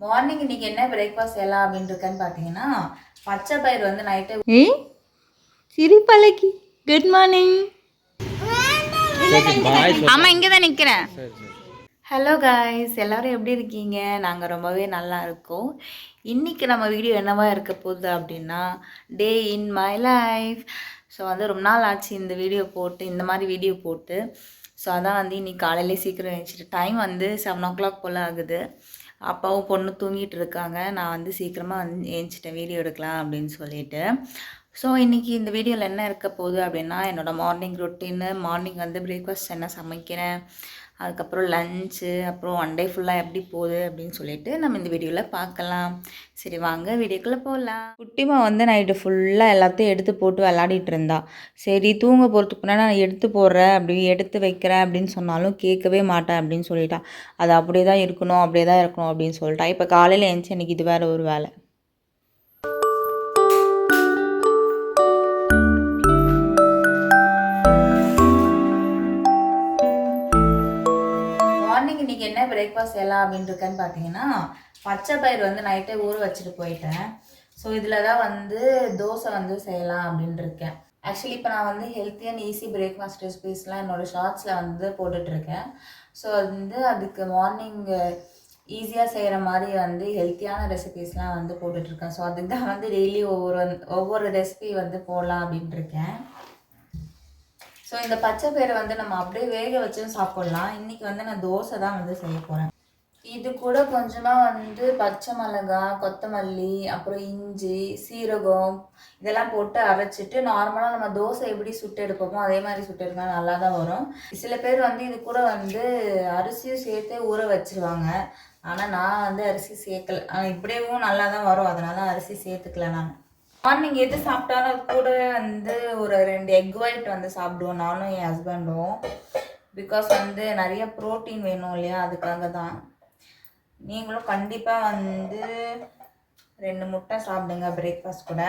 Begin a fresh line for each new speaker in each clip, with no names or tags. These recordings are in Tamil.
மார்னிங் இன்னைக்கு என்ன பிரேக்ஃபாஸ்ட் செய்யலாம் அப்படின்னு இருக்கேன்னு பார்த்தீங்கன்னா, பச்சை பயிர் வந்து நைட்டு
சிரிப்பலைக்கு குட் மார்னிங். ஆமாம் இங்கே தான் நிற்கிறேன்.
ஹலோ காய்ஸ், எல்லோரும் எப்படி இருக்கீங்க? நாங்கள் ரொம்பவே நல்லா இருக்கோம். இன்றைக்கி நம்ம வீடியோ என்னவா இருக்க போகுது அப்படின்னா, டே இன் மை லைஃப். ஸோ வந்து ரொம்ப நாள் ஆச்சு இந்த வீடியோ போட்டு, இந்த மாதிரி வீடியோ போட்டு. ஸோ அதான் வந்து இன்றைக்கி காலையிலே சீக்கிரம் எழுந்திரிச்சிட்டு, டைம் வந்து 7 o'clock போல் ஆகுது. அப்பாவும் பொண்ணு தூங்கிட்டு இருக்காங்க. நான் வந்து சீக்கிரமாக வந்து எழுந்திரிச்சிட்டேன் வீடியோ எடுக்கலாம் அப்படின்னு சொல்லிட்டு. ஸோ இன்றைக்கி இந்த வீடியோவில் என்ன இருக்க போகுது அப்படின்னா, என்னோடய மார்னிங் ரொட்டீனு, மார்னிங் வந்து பிரேக்ஃபாஸ்ட் என்ன சமைக்கிறேன், அதுக்கப்புறம் லஞ்சு, அப்புறம் ஒன் டே ஃபுல்லாக எப்படி போகுது அப்படின்னு சொல்லிட்டு நம்ம இந்த வீடியோவில் பார்க்கலாம். சரி வாங்க வீடியோக்குள்ளே போகலாம். குட்டிமா வந்து நைட்டு ஃபுல்லாக எல்லாத்தையும் எடுத்து போட்டு விளாடிட்டு இருந்தா. சரி தூங்க போகிறதுக்கு முன்னாடி நான் எடுத்து போடுறேன், அப்படி எடுத்து வைக்கிறேன் அப்படின்னு சொன்னாலும் கேட்கவே மாட்டேன் அப்படின்னு சொல்லிட்டா. அது அப்படியே தான் இருக்கணும், அப்படியே தான் இருக்கணும் அப்படின்னு சொல்லிட்டா. இப்போ காலையில் எழுந்துச்சு எனக்கு இது வேறு ஒரு வேலை. மார்னிங் இன்றைக்கி என்ன பிரேக்ஃபாஸ்ட் செய்யலாம் அப்படின்னு இருக்கேன்னு பார்த்தீங்கன்னா, பச்சை பயிர் வந்து நைட்டே ஊற வச்சுட்டு போயிட்டேன். ஸோ இதில் தான் வந்து தோசை வந்து செய்யலாம் அப்படின்னு இருக்கேன். ஆக்சுவலி இப்போ நான் வந்து ஹெல்த்தி அண்ட் ஈஸி பிரேக்ஃபாஸ்ட் ரெசிபீஸ்லாம் என்னோடய ஷார்ட்ஸில் வந்து போட்டுட்ருக்கேன். ஸோ வந்து அதுக்கு மார்னிங் ஈஸியாக செய்கிற மாதிரி வந்து ஹெல்த்தியான ரெசிபீஸ்லாம் வந்து போட்டுட்ருக்கேன். ஸோ அதுக்கு தான் வந்து டெய்லி ஒவ்வொரு ரெசிபி வந்து போடலாம் அப்படின்ட்டு இருக்கேன். ஸோ இந்த பச்சை பயிரை வந்து நம்ம அப்படியே வேக வச்சும் சாப்பிட்லாம். இன்றைக்கி வந்து நான் தோசை தான் வந்து செய்ய போகிறேன். இது கூட கொஞ்சமாக வந்து பச்சை மிளகாய், கொத்தமல்லி, அப்புறம் இஞ்சி, சீரகம் இதெல்லாம் போட்டு அரைச்சிட்டு நார்மலாக நம்ம தோசை எப்படி சுட்டு எடுப்போமோ அதே மாதிரி சுட்டு எடுத்தால் நல்லா தான் வரும். சில பேர் வந்து இது கூட வந்து அரிசியும் சேர்த்தே ஊற வச்சுருவாங்க. ஆனால் நான் வந்து அரிசி சேர்க்கல. ஆனால் இப்படியும் நல்லா தான் வரும், அதனால அரிசி சேர்த்துக்கல நான். மார்னிங் எது சாப்பிட்டாலும் அது கூட வந்து ஒரு 2 எக் ஒயிட் வந்து சாப்பிடுவோம் நானும் என் ஹஸ்பண்டும். பிகாஸ் வந்து நிறைய ப்ரோட்டீன் வேணும் இல்லையா, அதுக்காக தான். நீங்களும் கண்டிப்பாக வந்து 2 முட்டை சாப்பிடுங்க பிரேக்ஃபாஸ்ட் கூட.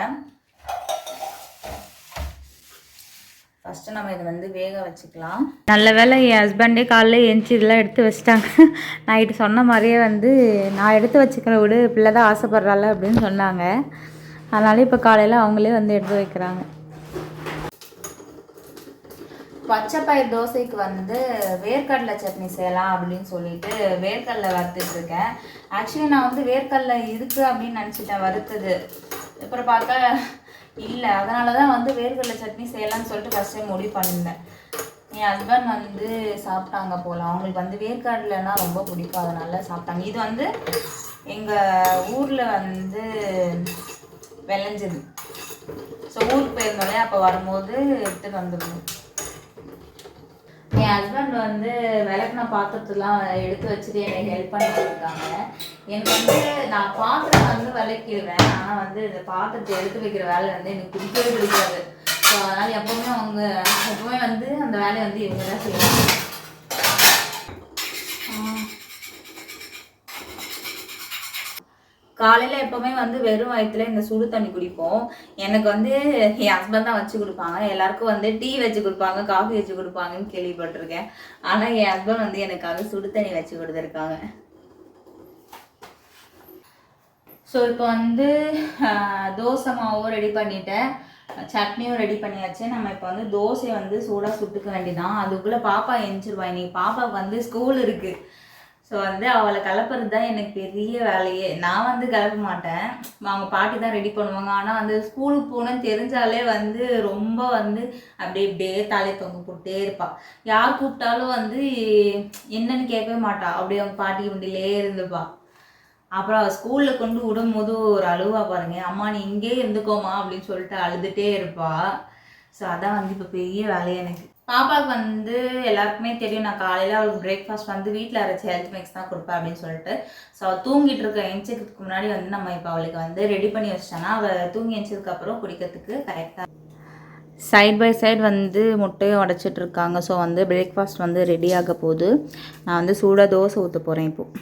ஃபஸ்ட்டு நம்ம இதை வந்து வேக வச்சுக்கலாம்.
நல்ல வேலை என் ஹஸ்பண்டே காலையில் எழுந்துச்சி இதெல்லாம் எடுத்து வச்சிட்டாங்க. நைட்டு சொன்ன மாதிரியே வந்து நான் எடுத்து வச்சுக்கிறேன் விடு, பிள்ளை தான் ஆசைப்பட்றாள் அப்படின்னு சொன்னாங்க. அதனால இப்போ காலையில் அவங்களே வந்து எடுத்து வைக்கிறாங்க.
பச்சை பயிர் தோசைக்கு வந்து வேர்க்கடலை சட்னி செய்யலாம் அப்படின்னு சொல்லிட்டு வேர்க்கடலை வறுத்துட்ருக்கேன். ஆக்சுவலி நான் வந்து வேர்க்கடலை இருக்குது அப்படின்னு நினச்சிட்டேன் வறுத்தது. அப்புறம் பார்த்தா இல்லை, அதனால தான் வந்து வேர்க்கடலை சட்னி செய்யலாம்னு சொல்லிட்டு ஃபஸ்ட் டைம் முடிவு பண்ணியிருந்தேன். என் ஹஸ்பண்ட் வந்து சாப்பிட்டாங்க போல், அவங்களுக்கு வந்து வேர்க்கடலைன்னா ரொம்ப பிடிக்கும், அதனால சாப்பிட்டாங்க. இது வந்து எங்கள் ஊரில் வந்து விளைஞ்சது. ஸோ ஊருக்கு போயிருந்தோடனே அப்போ வரும்போது எடுத்துகிட்டு வந்துடணும். என் ஹஸ்பண்ட் வந்து விளக்குன பாத்திரத்தெல்லாம் எடுத்து வச்சுட்டு எனக்கு ஹெல்ப் பண்ணிட்டு இருக்காங்க. எனக்கு வந்து நான் பாத்திரம் வந்து விளக்கிடுவேன், ஆனால் வந்து இந்த பாத்திரத்தை எடுத்து வைக்கிற வேலை வந்து எனக்கு பிடிக்கவே பிடிக்காது. ஸோ அதனால் எப்போவுமே வந்து அந்த வேலையை வந்து இவங்க தான் செய்வாங்க. காலையில் எப்போவுமே வந்து வெறும் வயிற்றுல இந்த சுடு தண்ணி குடிப்போம். எனக்கு வந்து என் ஹஸ்பண்ட் தான் வச்சு கொடுப்பாங்க. எல்லாருக்கும் வந்து டீ வச்சு கொடுப்பாங்க, காஃபி வச்சு கொடுப்பாங்கன்னு கேள்விப்பட்டிருக்கேன். ஆனால் என் ஹஸ்பண்ட் வந்து எனக்காக சுடு தண்ணி வச்சு கொடுத்துருக்காங்க. ஸோ இப்போ வந்து தோசை மாவும் ரெடி பண்ணிட்டேன், சட்னியும் ரெடி பண்ணியாச்சு. நம்ம இப்போ வந்து தோசையை வந்து சூடாக சுட்டுக்க வேண்டியதான். அதுக்குள்ளே பாப்பா எழுந்திருவா. இன்னைக்கு பாப்பாவுக்கு வந்து ஸ்கூல் இருக்குது. ஸோ வந்து அவளை கிளப்புறது தான் எனக்கு பெரிய வேலையே. நான் வந்து கிளப்ப மாட்டேன், அவங்க பாட்டி தான் ரெடி பண்ணுவாங்க. ஆனால் வந்து ஸ்கூலுக்கு போகணுன்னு தெரிஞ்சாலே வந்து ரொம்ப வந்து அப்படியே தலை தொங்க போட்டே இருப்பாள். யார் கூப்பிட்டாலும் வந்து என்னன்னு கேட்கவே மாட்டாள், அப்படியே அவங்க பாட்டி வண்டியிலே இருந்துப்பா. அப்புறம் ஸ்கூலில் கொண்டு விடும்போது ஒரு அழுவா பாருங்க, அம்மா நீ இங்கே இருந்துக்கோமா அப்படின்னு சொல்லிட்டு அழுதுகிட்டே இருப்பாள். ஸோ அதான் வந்து இப்போ பெரிய வேலையை எனக்கு. பாப்பாவுக்கு வந்து எல்லாருக்குமே தெரியும், நான் காலையில் அவளுக்கு பிரேக்ஃபாஸ்ட் வந்து வீட்டில் அரைச்சி ஹெல்த் மிக்ஸ் தான் கொடுப்பேன் அப்படின்னு சொல்லிட்டு. ஸோ அவள் தூங்கிட்டு இருக்க எந்திரிக்கிறதுக்கு முன்னாடி வந்து நம்ம இப்போ அவளுக்கு வந்து ரெடி பண்ணி வச்சிட்டோன்னா அவள் தூங்கி எந்திரிச்சதுக்கப்புறம் குடிக்கிறதுக்கு கரெக்டாக.
சைட் பை சைடு வந்து முட்டையும் உடச்சிட்ருக்காங்க. ஸோ வந்து பிரேக்ஃபாஸ்ட் வந்து ரெடி ஆக போகுது. நான் வந்து சூடாக தோசை ஊற்ற போகிறேன் இப்போது.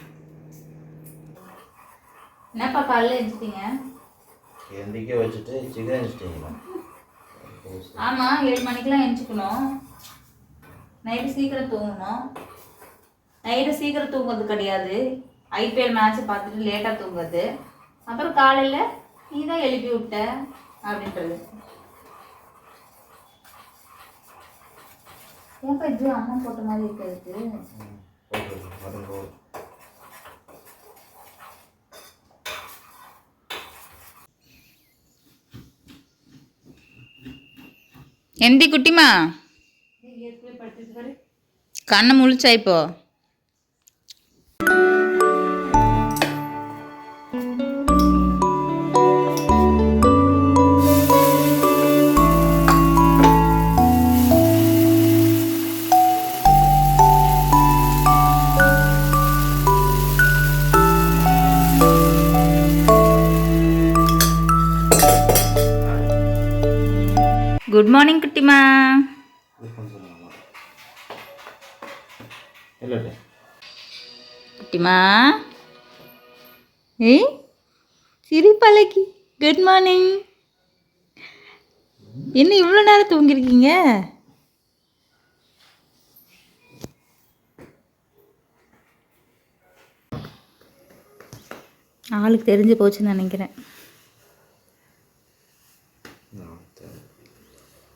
என்னப்பா காலையில் எழுந்திரிச்சிட்டிங்க?
எந்திரிக்க வச்சுட்டு சிக்கன் வச்சுட்டீங்களா?
ஆமாம், 7 மணிக்கெலாம் எழுந்திரிக்கணும். நைட்டு சீக்கிரம் தூங்கணும். நைட்டு சீக்கிரம் தூங்குறது கிடையாது,
ஐபிஎல் மேட்ச் பார்த்துட்டு லேட்டாக தூங்குறது. அப்புறம் காலையில் நீ தான் எழுப்பி விட்ட அப்படின்றது. ஏன்ப்பா இது அம்மா போட்ட மாதிரி இருக்கிறது? எந்தி குட்டிமா கண்ணை முழிச்சா இப்போ? குட் மார்னிங் குட்டிமா. குட்டிமா ஏய் சிரிப்பழகி. Good morning. என்ன இவ்வளோ நேரம் தூங்கிருக்கீங்க? ஆளுக்கு தெரிஞ்சு போச்சுன்னு நினைக்கிறேன்.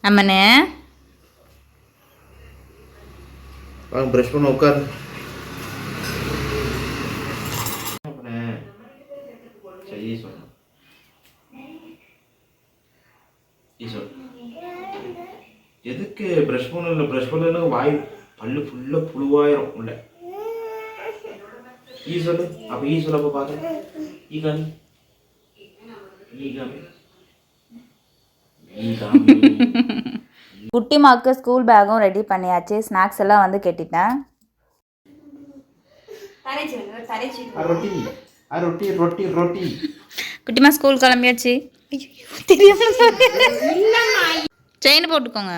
அம்மனே
வாங்க ப்ரஷ் பண்ண உட்காரு. எதுக்கு ப்ரஷ் பண்ணல? ப்ரஷ் பண்ணல வாய் பல்லு ஃபுல்லாக புழுவாயிரும் உள்ள. ஈ சொல்லு. அப்போ ஈ சொல்ல அப்போ பார்க்க ஈ காமி ஈ காமி ஈ காமி.
குட்டிமாவுக்கு ஸ்கூல் பேக்கும் ரெடி பண்ணியாச்சு. ஸ்நாக்ஸ் எல்லாம் வந்து கட்டிட்டேன்.
ரொட்டி ரொட்டி ரொட்டி.
குட்டிமா ஸ்கூல் கிளம்பியாச்சு. செயின் போட்டுக்கோங்க.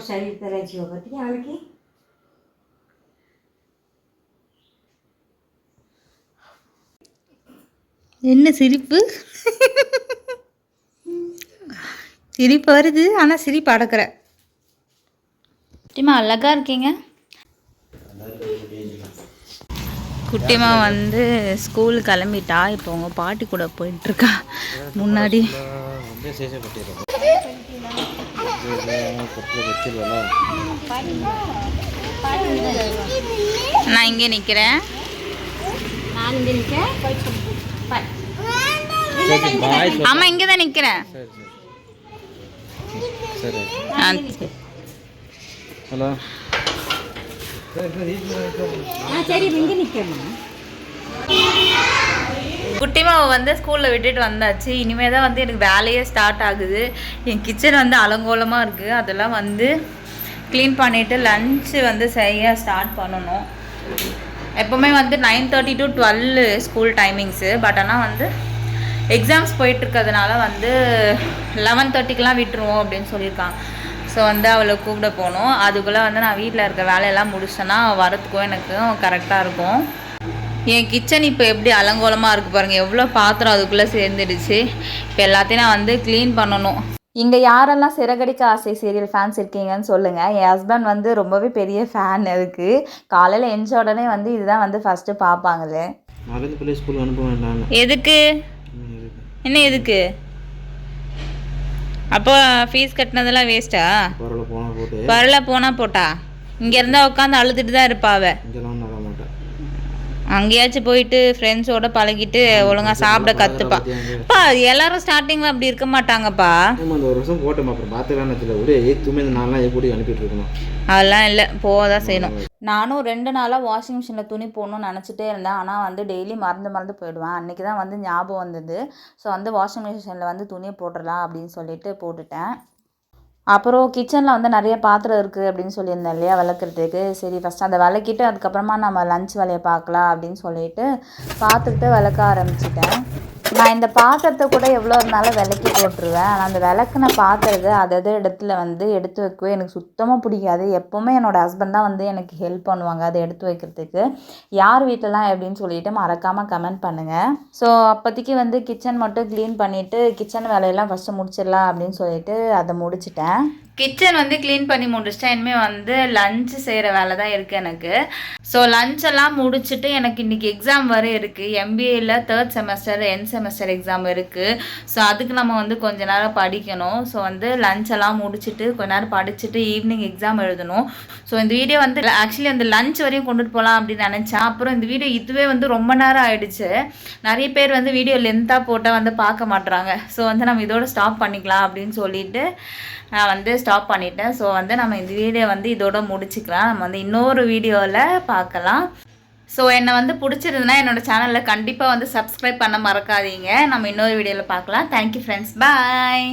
शरीर तरह जी होगा ठीक है की
என்ன சிரிப்பு? சிரிப்பு வருது ஆனால் சிரிப்பு அடக்கிற. குட்டிமா அழகா இருக்கீங்க. குட்டிமா வந்து ஸ்கூல் கிளம்பிட்டா. இப்போ உங்கள் பாட்டி கூட போயிட்டுருக்கா. முன்னாடி நான் இங்கே நிற்கிறேன். ஆமா இங்கே தான் நிற்கிறேன்.
ஹலோ
குட்டிமாவை வந்து ஸ்கூலில் விட்டுட்டு வந்தாச்சு. இனிமேல் தான் வந்து எனக்கு வேலையே ஸ்டார்ட் ஆகுது. என் கிச்சன் வந்து அலங்கோலமாக இருக்குது. அதெல்லாம் வந்து க்ளீன் பண்ணிவிட்டு லன்ச்சு வந்து செய்ய ஸ்டார்ட் பண்ணணும். எப்போவுமே வந்து 9:30 to 12 ஸ்கூல் டைமிங்ஸு. பட் ஆனால் வந்து எக்ஸாம்ஸ் போயிட்டுருக்கிறதுனால வந்து 11:30க்கெலாம் விட்டுருவோம் அப்படின்னு சொல்லியிருக்காங்க. ஸோ வந்து அவளை கூப்பிட போகணும். அதுக்குள்ளே வந்து நான் வீட்டில் இருக்க வேலையெல்லாம் முடிச்சேன்னா வரத்துக்கும் எனக்கும் கரெக்டாக இருக்கும். என் கிச்சன் இப்போ எப்படி அலங்கோலமாக இருக்குது பாருங்கள். எவ்வளோ பாத்திரம் அதுக்குள்ளே சேர்ந்துடுச்சு. இப்போ எல்லாத்தையும் நான் வந்து க்ளீன் பண்ணணும். இங்கே யாரெல்லாம் சிறகடிக்க ஆசை சீரியல் ஃபேன்ஸ் இருக்கீங்கன்னு சொல்லுங்கள். என் ஹஸ்பண்ட் வந்து ரொம்பவே பெரிய ஃபேன். அதுக்கு காலையில் எஞ்ச உடனே வந்து இதுதான் வந்து ஃபஸ்ட்டு பார்ப்பாங்களே. எதுக்கு என்ன எதுக்கு? அப்போ ஃபீஸ் கட்டினதெல்லாம் வேஸ்ட்டா? பரல போனால் போட்டா இங்கே இருந்தால் உட்காந்து அழுதுட்டு தான் இருப்பாவ. அங்கேயாச்சும் போயிட்டு ஃப்ரெண்ட்ஸோட பழகிட்டு ஒழுங்காக சாப்பிட கற்றுப்பா. அப்பா எல்லாரும் ஸ்டார்டிங்கில் அப்படி இருக்க மாட்டாங்கப்பா. அதெல்லாம் இல்லை, போக தான் செய்யணும். நானும் 2 நாளாக வாஷிங் மிஷினில் துணி போடணும்னு நினச்சிட்டே இருந்தேன். ஆனால் வந்து டெய்லி மறந்து போயிடுவேன். அன்றைக்கி தான் வந்து ஞாபகம் வந்தது. ஸோ வந்து வாஷிங் மிஷினில் வந்து துணியை போட்டுடலாம் அப்படின்னு சொல்லிட்டு போட்டுட்டேன். அப்புறம் கிச்சனில் வந்து நிறைய பாத்திரம் இருக்குது அப்படின்னு சொல்லியிருந்தேன் இல்லையா விளக்குறதுக்கு. சரி ஃபஸ்ட்டு அதை விளக்கிட்டு அதுக்கப்புறமா நம்ம லன்ச் வேலையை பார்க்கலாம் அப்படின்னு சொல்லிட்டு பார்த்துக்கிட்டு விளக்க ஆரம்பிச்சிட்டேன். நான் இந்த பாத்திரத்தை கூட எவ்வளோ இருந்தாலும் விளக்கி போட்டுருவேன். ஆனால் அந்த விளக்குன பாத்திரத்தை அதது இடத்துல வந்து எடுத்து வைக்கவே எனக்கு சுத்தமாக பிடிக்காது. எப்போவுமே என்னோடய ஹஸ்பண்ட் தான் வந்து எனக்கு ஹெல்ப் பண்ணுவாங்க அதை எடுத்து வைக்கிறதுக்கு. யார் வீட்டிலலாம் எப்படின்னு சொல்லிட்டு மறக்காமல் கமெண்ட் பண்ணுங்கள். ஸோ அப்போதைக்கு வந்து கிச்சன் மட்டும் க்ளீன் பண்ணிவிட்டு கிச்சன் வேலையெல்லாம் ஃபஸ்ட்டு முடிச்சிடலாம் அப்படின்னு சொல்லிட்டு அதை முடிச்சிட்டேன். கிச்சன் வந்து க்ளீன் பண்ணி முடிச்சிட்டேன். இனிமேல் வந்து லஞ்சு செய்கிற வேலை தான் இருக்குது எனக்கு. ஸோ லஞ்செல்லாம் முடிச்சுட்டு எனக்கு இன்றைக்கி எக்ஸாம் வர இருக்குது. MBAயில் 3rd semester end semester exam இருக்குது. ஸோ அதுக்கு நம்ம வந்து கொஞ்ச நேரம் படிக்கணும். ஸோ வந்து லஞ்செல்லாம் முடிச்சுட்டு கொஞ்ச நேரம் படிச்சுட்டு ஈவினிங் எக்ஸாம் எழுதணும். ஸோ இந்த வீடியோ வந்து ஆக்சுவலி அந்த லஞ்ச் வரையும் கொண்டுட்டு போகலாம் அப்படின்னு நினச்சேன். அப்புறம் இந்த வீடியோ இதுவே வந்து ரொம்ப நேரம் ஆகிடுச்சு. நிறைய பேர் வந்து வீடியோ லென்த்தாக போட்டால் வந்து பார்க்க மாட்டுறாங்க. ஸோ வந்து நம்ம இதோட ஸ்டாப் பண்ணிக்கலாம் அப்படின்னு சொல்லிட்டு நான் வந்து ஸ்டாப் பண்ணிட்டேன். ஸோ வந்து நம்ம இந்த வீடியோ வந்து இதோட முடிச்சுக்கலாம். நம்ம வந்து இன்னொரு வீடியோவில் பார்க்கலாம். ஸோ என்னை வந்து பிடிச்சிருந்துன்னா என்னோடய சேனலில் கண்டிப்பாக வந்து சப்ஸ்கிரைப் பண்ண மறக்காதீங்க. நம்ம இன்னொரு வீடியோவில் பார்க்கலாம். தேங்க்யூ ஃப்ரெண்ட்ஸ், பாய்.